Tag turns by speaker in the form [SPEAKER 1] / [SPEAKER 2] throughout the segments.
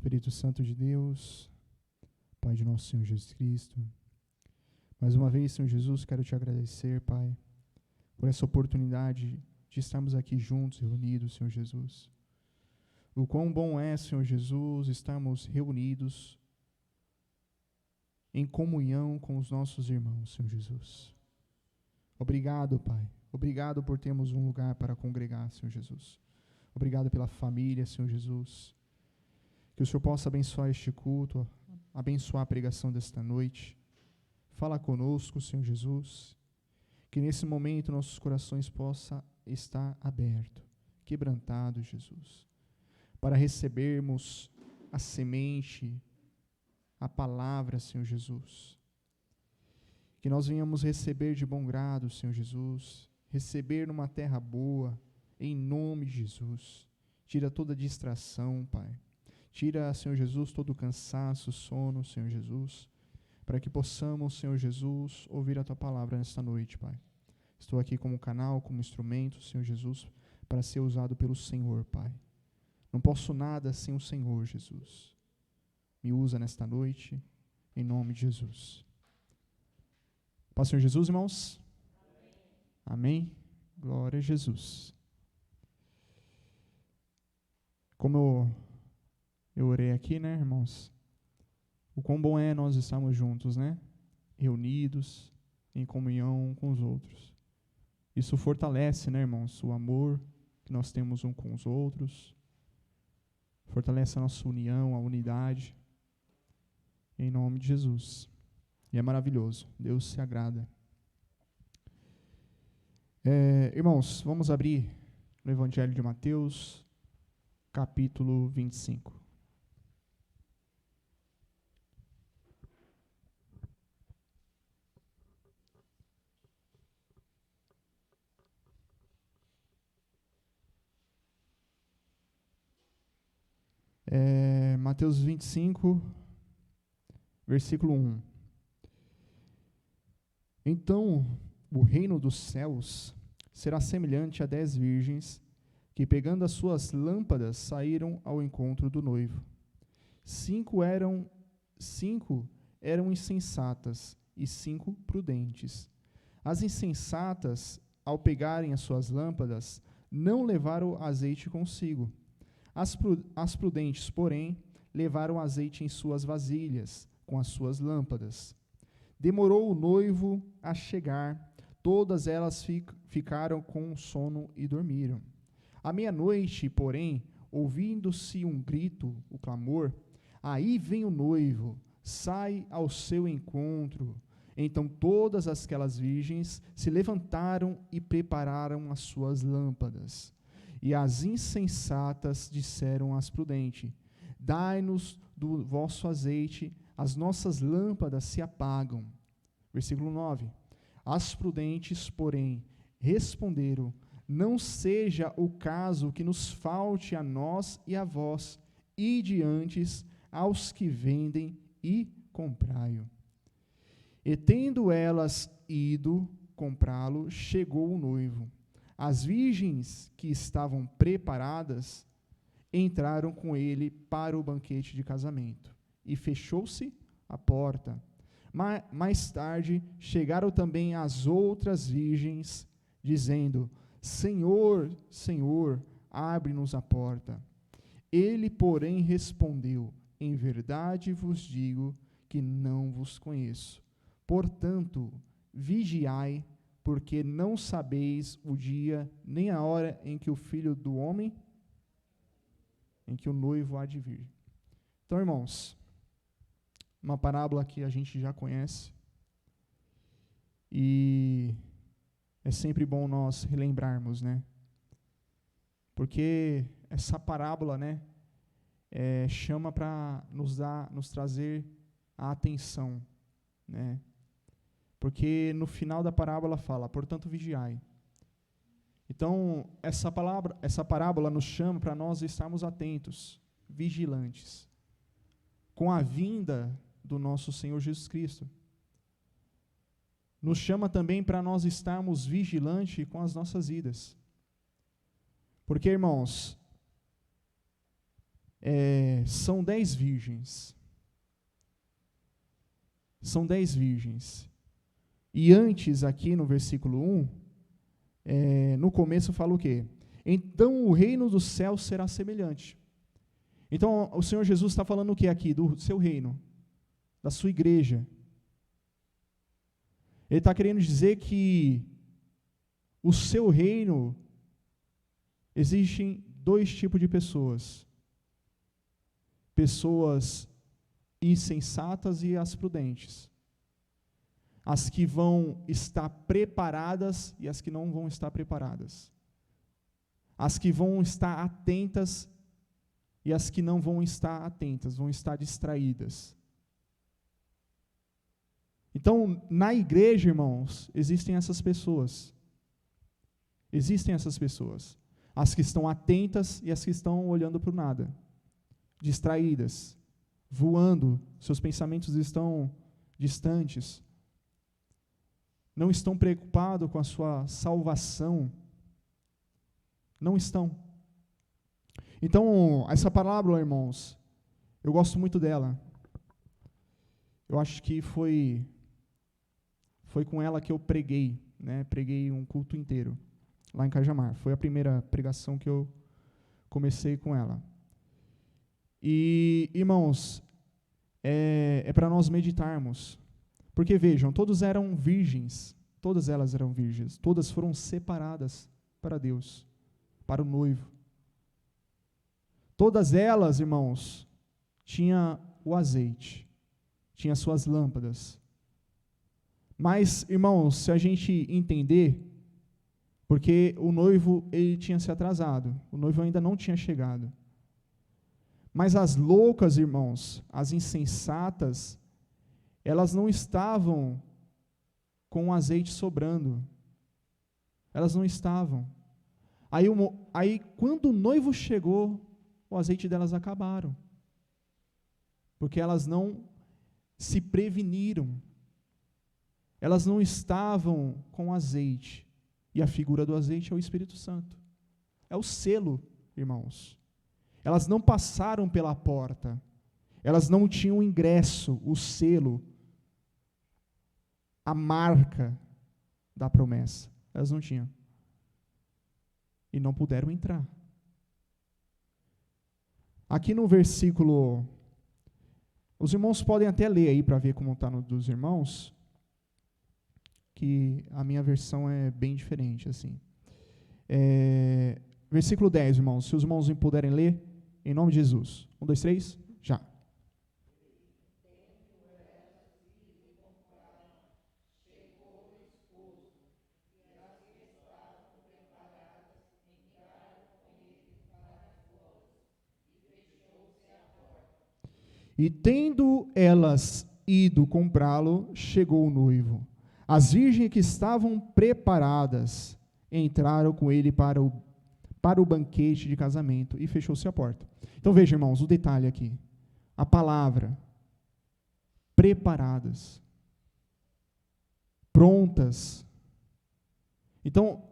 [SPEAKER 1] Espírito Santo de Deus, Pai de nosso Senhor Jesus Cristo, mais uma vez, Senhor Jesus, quero te agradecer, Pai, por essa oportunidade de estarmos aqui juntos, reunidos, Senhor Jesus. O quão bom é, Senhor Jesus, estarmos reunidos em comunhão com os nossos irmãos, Senhor Jesus. Obrigado, Pai. Obrigado por termos um lugar para congregar, Senhor Jesus. Obrigado pela família, Senhor Jesus. Que o Senhor possa abençoar este culto, abençoar a pregação desta noite. Fala conosco, Senhor Jesus. Que nesse momento nossos corações possam estar abertos, quebrantados, Jesus, para recebermos a semente, a palavra, Senhor Jesus. Que nós venhamos receber de bom grado, Senhor Jesus, receber numa terra boa, em nome de Jesus. Tira toda distração, Pai. Tira, Senhor Jesus, todo o cansaço, sono, Senhor Jesus, para que possamos, Senhor Jesus, ouvir a Tua palavra nesta noite, Pai. Estou aqui como canal, como instrumento, Senhor Jesus, para ser usado pelo Senhor, Pai. Não posso nada sem o Senhor, Jesus. Me usa nesta noite, em nome de Jesus. Paz, Senhor Jesus, irmãos? Amém? Glória a Jesus. Como eu orei aqui, né, irmãos? O quão bom é nós estarmos juntos, né? Reunidos, em comunhão com os outros. Isso fortalece, né, irmãos? O amor que nós temos um com os outros. Fortalece a nossa união, a unidade. Em nome de Jesus. E é maravilhoso. Deus se agrada. Irmãos, vamos abrir no Evangelho de Mateus, capítulo 25. Mateus 25, versículo 1. Então, o reino dos céus será semelhante a 10 virgens que, pegando as suas lâmpadas, saíram ao encontro do noivo. 5 eram insensatas e 5 prudentes. As insensatas, ao pegarem as suas lâmpadas, não levaram azeite consigo. As prudentes, porém, levaram azeite em suas vasilhas, com as suas lâmpadas. Demorou o noivo a chegar, todas elas ficaram com sono e dormiram. À meia-noite, porém, ouvindo-se um grito, o clamor, aí vem o noivo, sai ao seu encontro. Então todas aquelas virgens se levantaram e prepararam as suas lâmpadas. E as insensatas disseram às prudentes: dai-nos do vosso azeite, as nossas lâmpadas se apagam. Versículo 9. As prudentes, porém, responderam: não seja o caso que nos falte a nós e a vós, ide antes aos que vendem e comprai-o. E tendo elas ido comprá-lo, chegou o noivo. As virgens que estavam preparadas entraram com ele para o banquete de casamento, e fechou-se a porta. Mais tarde chegaram também as outras virgens, dizendo: Senhor, Senhor, abre-nos a porta. Ele, porém, respondeu: em verdade vos digo que não vos conheço. Portanto, vigiai, porque não sabeis o dia nem a hora em que o Filho do Homem, em que o noivo há de vir. Então, irmãos, uma parábola que a gente já conhece, e é sempre bom nós relembrarmos, né? Porque essa parábola, né, chama para nos trazer a atenção, né? Porque no final da parábola fala: portanto, vigiai. Então, essa parábola nos chama para nós estarmos atentos, vigilantes, com a vinda do nosso Senhor Jesus Cristo. Nos chama também para nós estarmos vigilantes com as nossas vidas. Porque, irmãos, são 10 virgens. São 10 virgens. E antes, aqui no versículo 1, no começo fala o quê? Então o reino dos céus será semelhante. Então o Senhor Jesus está falando o que aqui? Do seu reino, da sua igreja. Ele está querendo dizer que o seu reino, existem 2 tipos de pessoas. Pessoas insensatas e as prudentes. As que vão estar preparadas e as que não vão estar preparadas. As que vão estar atentas e as que não vão estar atentas, vão estar distraídas. Então, na igreja, irmãos, existem essas pessoas. Existem essas pessoas. As que estão atentas e as que estão olhando para o nada. Distraídas, voando, seus pensamentos estão distantes. Não estão preocupados com a sua salvação. Não estão. Então, essa parábola, irmãos, eu gosto muito dela. Eu acho que foi com ela que eu preguei, né? Preguei um culto inteiro, lá em Cajamar. Foi a primeira pregação que eu comecei com ela. E, irmãos, é para nós meditarmos. Porque, vejam, todas eram virgens, todas elas eram virgens, todas foram separadas para Deus, para o noivo. Todas elas, irmãos, tinham o azeite, tinham suas lâmpadas. Mas, irmãos, se a gente entender, porque o noivo ele tinha se atrasado, o noivo ainda não tinha chegado. Mas as loucas, irmãos, as insensatas, elas não estavam com o azeite sobrando. Elas não estavam. Aí quando o noivo chegou, o azeite delas acabaram. Porque elas não se preveniram. Elas não estavam com azeite. E a figura do azeite é o Espírito Santo. É o selo, irmãos. Elas não passaram pela porta. Elas não tinham o ingresso, o selo, a marca da promessa. Elas não tinham. E não puderam entrar. Aqui no versículo, os irmãos podem até ler aí para ver como está no dos irmãos, que a minha versão é bem diferente, assim. Versículo 10, irmãos, se os irmãos não puderem ler, em nome de Jesus. 1, 2, 3, já. E tendo elas ido comprá-lo, chegou o noivo. As virgens que estavam preparadas entraram com ele para o banquete de casamento e fechou-se a porta. Então veja, irmãos, o detalhe aqui. A palavra, preparadas, prontas. Então,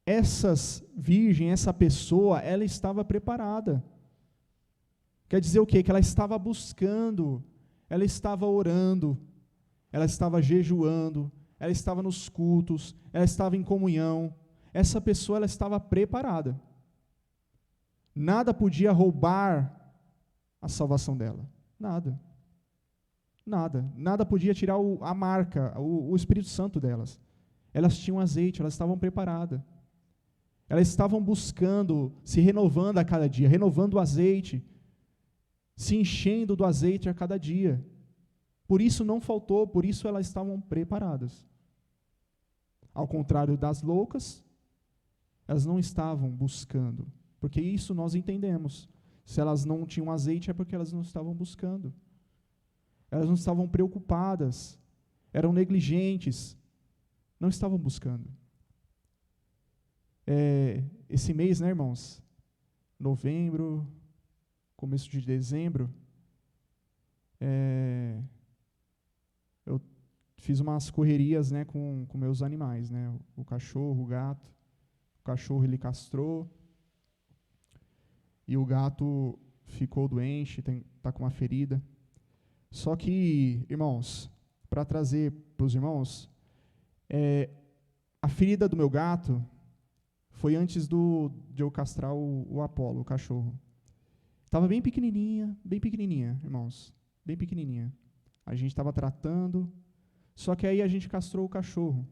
[SPEAKER 1] essas virgens, essa pessoa, ela estava preparada. Quer dizer o quê? Que ela estava buscando, ela estava orando, ela estava jejuando, ela estava nos cultos, ela estava em comunhão. Essa pessoa, ela estava preparada. Nada podia roubar a salvação dela. Nada. Nada. Nada podia tirar a marca, o Espírito Santo delas. Elas tinham azeite, elas estavam preparadas. Elas estavam buscando, se renovando a cada dia, renovando o azeite, se enchendo do azeite a cada dia. Por isso não faltou, por isso elas estavam preparadas. Ao contrário das loucas, elas não estavam buscando, porque isso nós entendemos. Se elas não tinham azeite é porque elas não estavam buscando. Elas não estavam preocupadas, eram negligentes, não estavam buscando. Esse mês, né, irmãos? Novembro, começo de dezembro, eu fiz umas correrias, né, com meus animais, né, o cachorro, o gato. O cachorro ele castrou e o gato ficou doente, está com uma ferida. Só que, irmãos, para trazer para os irmãos, a ferida do meu gato foi antes de eu castrar o Apolo, o cachorro. Estava bem pequenininha, irmãos, bem pequenininha. A gente estava tratando, só que aí a gente castrou o cachorro.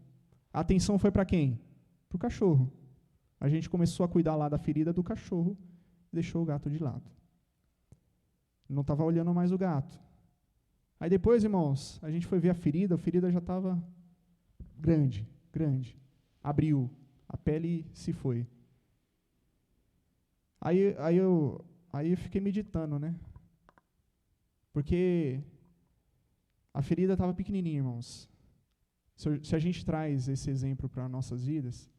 [SPEAKER 1] A atenção foi para quem? Para o cachorro. A gente começou a cuidar lá da ferida do cachorro, deixou o gato de lado. Não estava olhando mais o gato. Aí depois, irmãos, a gente foi ver a ferida já estava grande. Abriu, a pele se foi. Aí eu fiquei meditando, né? Porque a ferida estava pequenininha, irmãos. Se a gente traz esse exemplo para nossas vidas,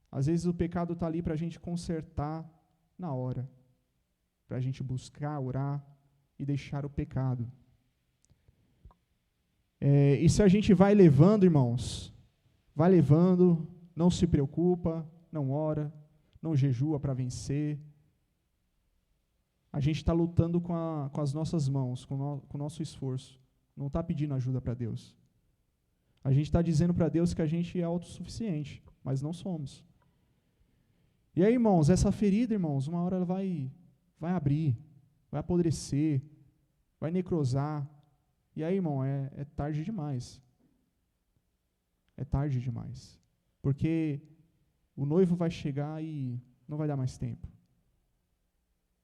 [SPEAKER 1] às vezes o pecado está ali para a gente consertar na hora, para a gente buscar, orar e deixar o pecado. E se a gente vai levando, irmãos, não se preocupa, não ora, não jejua para vencer, a gente está lutando com as nossas mãos, com o nosso esforço, não está pedindo ajuda para Deus. A gente está dizendo para Deus que a gente é autossuficiente, mas não somos. E aí, irmãos, essa ferida, irmãos, uma hora ela vai abrir, vai apodrecer, vai necrosar. E aí, irmão, é tarde demais. É tarde demais. Porque o noivo vai chegar e não vai dar mais tempo.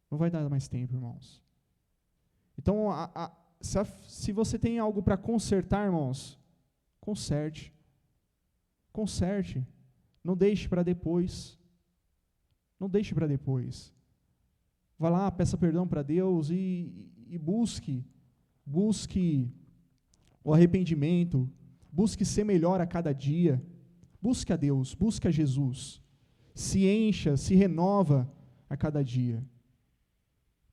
[SPEAKER 1] Não vai dar mais tempo, irmãos. Então, se você tem algo para consertar, irmãos, conserte. Não deixe para depois. Vá lá, peça perdão para Deus e busque o arrependimento, busque ser melhor a cada dia, busque a Deus, busque a Jesus, se encha, se renova a cada dia.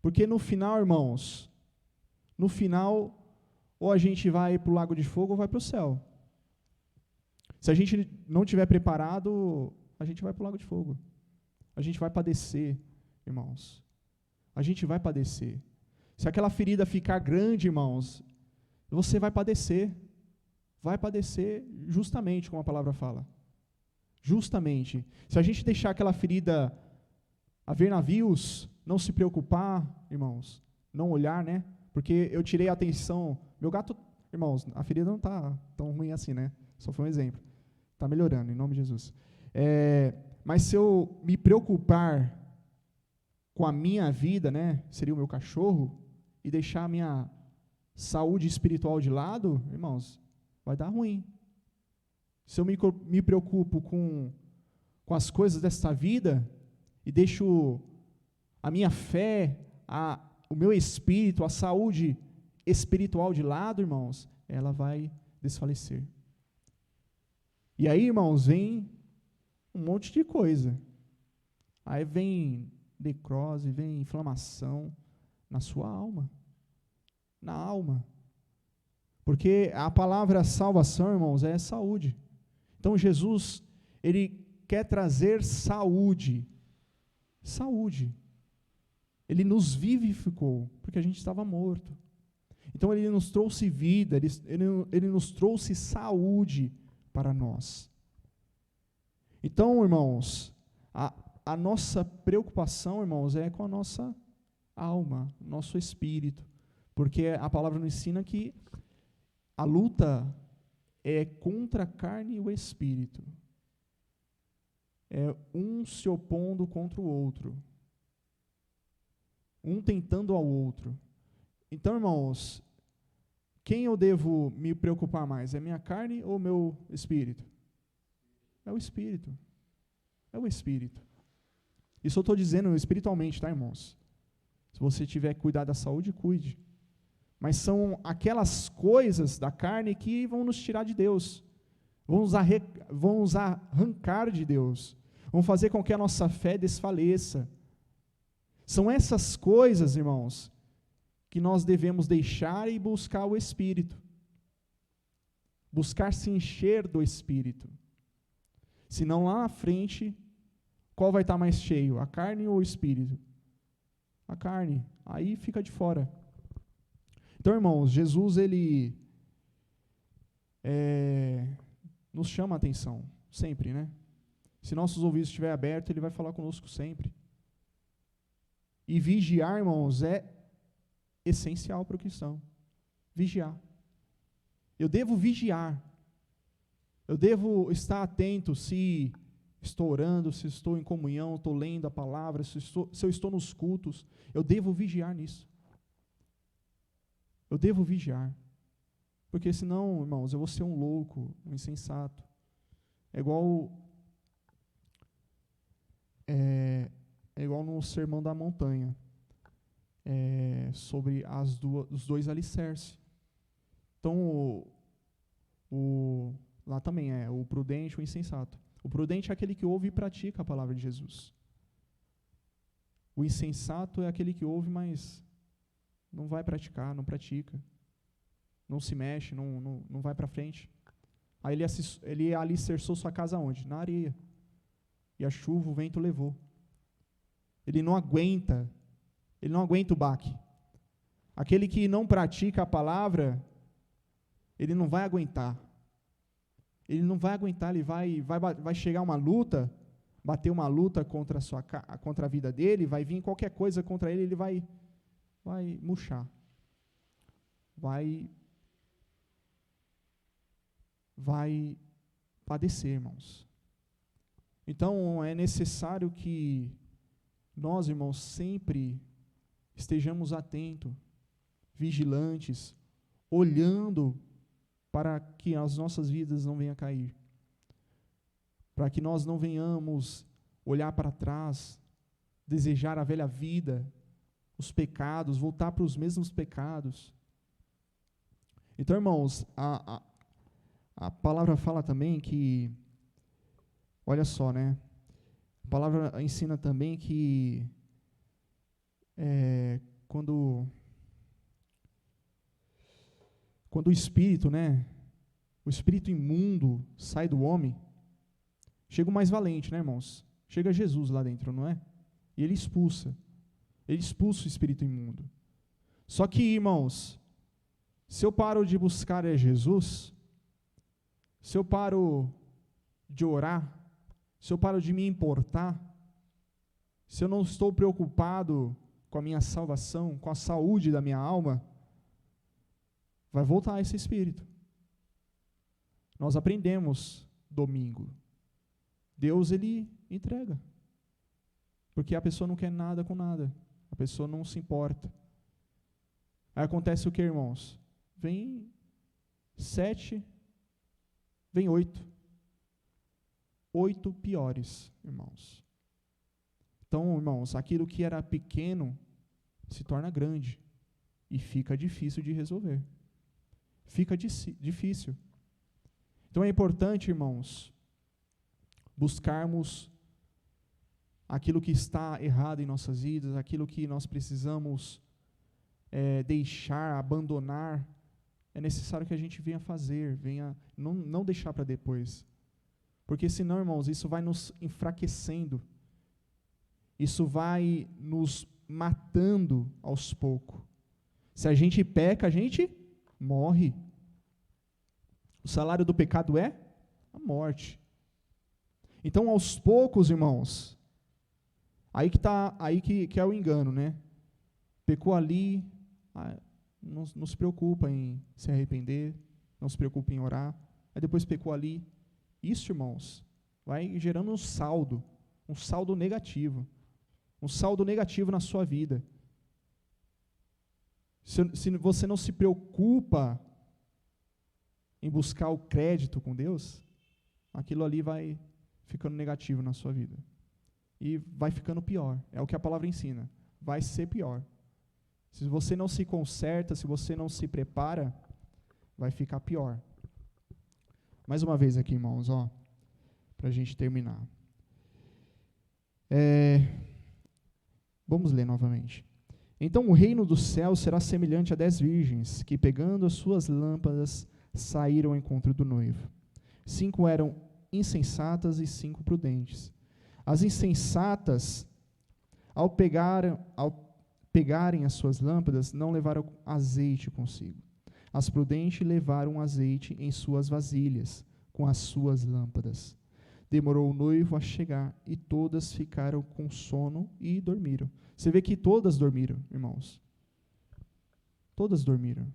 [SPEAKER 1] Porque no final, irmãos, ou a gente vai para o lago de fogo ou vai para o céu. Se a gente não estiver preparado, a gente vai para o lago de fogo. A gente vai padecer, irmãos. A gente vai padecer. Se aquela ferida ficar grande, irmãos, você vai padecer. Vai padecer justamente, como a palavra fala. Justamente. Se a gente deixar aquela ferida haver navios, não se preocupar, irmãos, não olhar, né? Porque eu tirei a atenção. Meu gato, irmãos, a ferida não está tão ruim assim, né? Só foi um exemplo. Está melhorando, em nome de Jesus. Mas se eu me preocupar com a minha vida, né, seria o meu cachorro, e deixar a minha saúde espiritual de lado, irmãos, vai dar ruim. Se eu me preocupo com as coisas desta vida, e deixo a minha fé, o meu espírito, a saúde espiritual de lado, irmãos, ela vai desfalecer. E aí, irmãos, vem um monte de coisa. Aí vem necrose, vem inflamação na sua alma. Na alma. Porque a palavra salvação, irmãos, é saúde. Então Jesus, Ele quer trazer saúde. Saúde. Ele nos vivificou, porque a gente estava morto. Então Ele nos trouxe vida, Ele nos trouxe saúde para nós. Então, irmãos, a nossa preocupação, irmãos, é com a nossa alma, nosso espírito, porque a palavra nos ensina que a luta é contra a carne e o espírito. É um se opondo contra o outro. Um tentando ao outro. Então, irmãos, quem eu devo me preocupar mais? É minha carne ou meu espírito? É o espírito. É o espírito. Isso eu estou dizendo espiritualmente, tá, irmãos? Se você tiver que cuidar da saúde, cuide. Mas são aquelas coisas da carne que vão nos tirar de Deus. Vão nos arrancar de Deus. Vão fazer com que a nossa fé desfaleça. São essas coisas, irmãos, que nós devemos deixar e buscar o Espírito. Buscar se encher do Espírito. Senão lá na frente, qual vai estar mais cheio? A carne ou o Espírito? a carne. Aí fica de fora. Então, irmãos, Jesus, ele nos chama a atenção, sempre, né? Se nossos ouvidos estiverem abertos, ele vai falar conosco sempre. E vigiar, irmãos, é essencial para o cristão. Vigiar. Eu devo vigiar. Eu devo estar atento se estou orando, se estou em comunhão, estou lendo a palavra, se eu estou nos cultos. Eu devo vigiar nisso. Eu devo vigiar. Porque senão, irmãos, eu vou ser um louco, um insensato. É igual no Sermão da Montanha, sobre os dois alicerces. Então, lá também é o prudente e o insensato. O prudente é aquele que ouve e pratica a palavra de Jesus. O insensato é aquele que ouve, mas não vai praticar, não pratica. Não se mexe, não vai para frente. Aí ele alicerçou sua casa onde? Na areia. E a chuva, o vento levou. Ele não aguenta o baque. Aquele que não pratica a palavra, ele não vai aguentar. Ele não vai aguentar, ele vai chegar uma luta, bater uma luta contra a vida dele, vai vir qualquer coisa contra ele, ele vai murchar. Vai padecer, irmãos. Então, é necessário que nós, irmãos, sempre estejamos atentos, vigilantes, olhando para que as nossas vidas não venham a cair. Para que nós não venhamos olhar para trás, desejar a velha vida, os pecados, voltar para os mesmos pecados. Então, irmãos, a palavra fala também que, olha só, né? A palavra ensina também que quando o espírito, né? O espírito imundo sai do homem, chega o mais valente, né, irmãos? Chega Jesus lá dentro, não é? E ele expulsa o espírito imundo. Só que, irmãos, se eu paro de buscar Jesus, se eu paro de orar, se eu paro de me importar, se eu não estou preocupado com a minha salvação, com a saúde da minha alma, vai voltar esse espírito. Nós aprendemos domingo. Deus, ele entrega. Porque a pessoa não quer nada com nada. A pessoa não se importa. Aí acontece o que, irmãos? Vem 7, vem 8. 8 piores, irmãos. Então, irmãos, aquilo que era pequeno se torna grande e fica difícil de resolver. Fica difícil. Então é importante, irmãos, buscarmos aquilo que está errado em nossas vidas, aquilo que nós precisamos deixar, abandonar. É necessário que a gente venha fazer, não deixar para depois. Porque senão, irmãos, isso vai nos enfraquecendo. Isso vai nos matando aos poucos. Se a gente peca, a gente morre. O salário do pecado é a morte. Então, aos poucos, irmãos, aí que é o engano, né? Pecou ali, não se preocupa em se arrepender, não se preocupa em orar. Aí depois pecou ali. Isso, irmãos, vai gerando um saldo negativo. Um saldo negativo na sua vida. Se você não se preocupa em buscar o crédito com Deus, aquilo ali vai ficando negativo na sua vida. E vai ficando pior. É o que a palavra ensina. Vai ser pior. Se você não se conserta, se você não se prepara, vai ficar pior. Mais uma vez aqui, irmãos, para a gente terminar. Vamos ler novamente. Então o reino do céu será semelhante a 10 virgens, que pegando as suas lâmpadas, saíram ao encontro do noivo. 5 eram insensatas e 5 prudentes. As insensatas, ao pegarem as suas lâmpadas, não levaram azeite consigo. As prudentes levaram azeite em suas vasilhas, com as suas lâmpadas. Demorou o noivo a chegar, e todas ficaram com sono e dormiram. Você vê que todas dormiram, irmãos. Todas dormiram.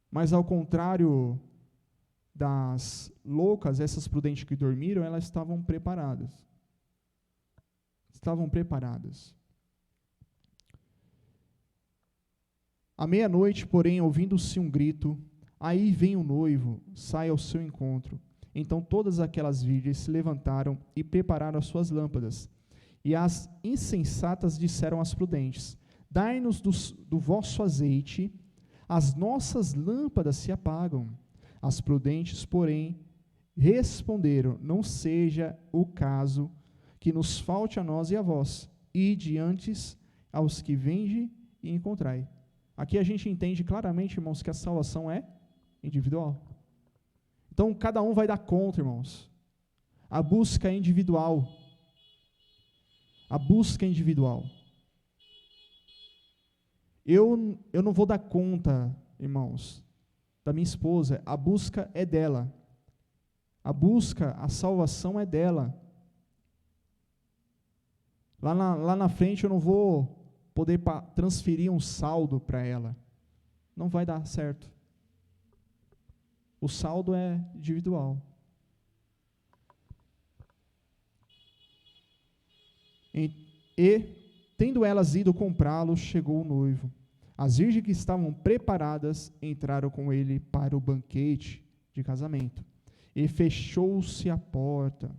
[SPEAKER 1] Mas ao contrário das loucas, essas prudentes que dormiram, elas estavam preparadas. Estavam preparadas. À meia-noite, porém, ouvindo-se um grito, aí vem o noivo, sai ao seu encontro. Então todas aquelas virgens se levantaram e prepararam as suas lâmpadas. E as insensatas disseram às prudentes: dai-nos do vosso azeite, as nossas lâmpadas se apagam. As prudentes, porém, responderam: não seja o caso que nos falte a nós e a vós. Ide antes aos que vende e encontrai. Aqui a gente entende claramente, irmãos, que a salvação é individual. Então, cada um vai dar conta, irmãos. A busca é individual. A busca é individual. Eu não vou dar conta, irmãos, da minha esposa. A busca é dela. A busca, a salvação é dela. Lá na frente eu não vou poder transferir um saldo para ela. Não vai dar certo. O saldo é individual. E, tendo elas ido comprá-lo, chegou o noivo. As virgens que estavam preparadas entraram com ele para o banquete de casamento. E fechou-se a porta.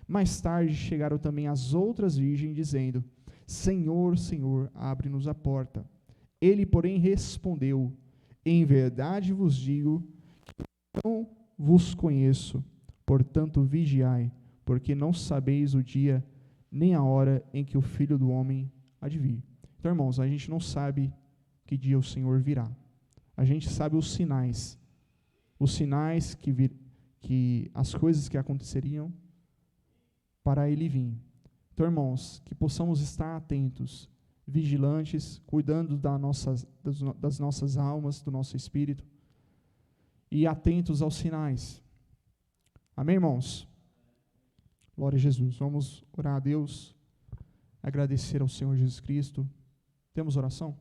[SPEAKER 1] Mais tarde chegaram também as outras virgens, dizendo: Senhor, Senhor, abre-nos a porta. Ele, porém, respondeu: em verdade vos digo, não vos conheço, portanto vigiai, porque não sabeis o dia nem a hora em que o Filho do Homem há de vir. Então, irmãos, a gente não sabe que dia o Senhor virá. A gente sabe os sinais que as coisas que aconteceriam para ele vir. Então, irmãos, que possamos estar atentos, vigilantes, cuidando das nossas almas, do nosso espírito, e atentos aos sinais. Amém, irmãos? Glória a Jesus. Vamos orar a Deus, agradecer ao Senhor Jesus Cristo. Temos oração?